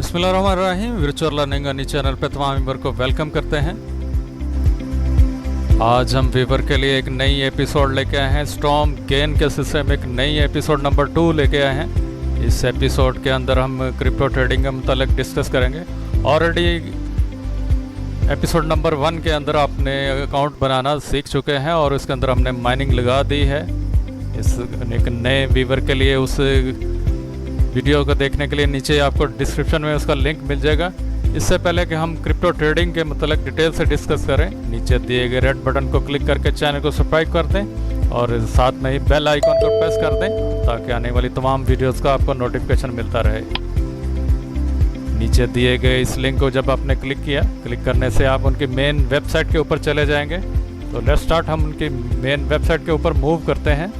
बिस्मिल्लाहिर्रहमानिर्रहीम। Virtual learning earning channel पे तमाम मेंबर को वेलकम करते हैं। आज हम व्यूवर के लिए एक नई एपिसोड लेके आए हैं। स्टॉर्म गेन के सिलसिले में एक नई एपिसोड नंबर 2 लेके आए हैं। इस एपिसोड के अंदर हम क्रिप्टो ट्रेडिंग के मतलब डिस्कस करेंगे। ऑलरेडी एपिसोड नंबर 1 के अंदर आपने अकाउंट बनाना सीख चुके हैं और उसके अंदर हमने माइनिंग लगा दी है। इस एक नए व्यूवर के लिए उस वीडियो को देखने के लिए नीचे आपको डिस्क्रिप्शन में उसका लिंक मिल जाएगा। इससे पहले कि हम क्रिप्टो ट्रेडिंग के मतलब डिटेल से डिस्कस करें, नीचे दिए गए रेड बटन को क्लिक करके चैनल को सब्सक्राइब कर दें और साथ में ही बेल आइकन को प्रेस कर दें ताकि आने वाली तमाम वीडियोस का आपको नोटिफिकेशन मिलता रहे। नीचे दिए गए इस लिंक को जब आपने क्लिक किया, क्लिक करने से आप उनकी मेन वेबसाइट के ऊपर चले जाएंगे। तो लेट्स स्टार्ट। हम उनकी मेन वेबसाइट के ऊपर मूव करते हैं।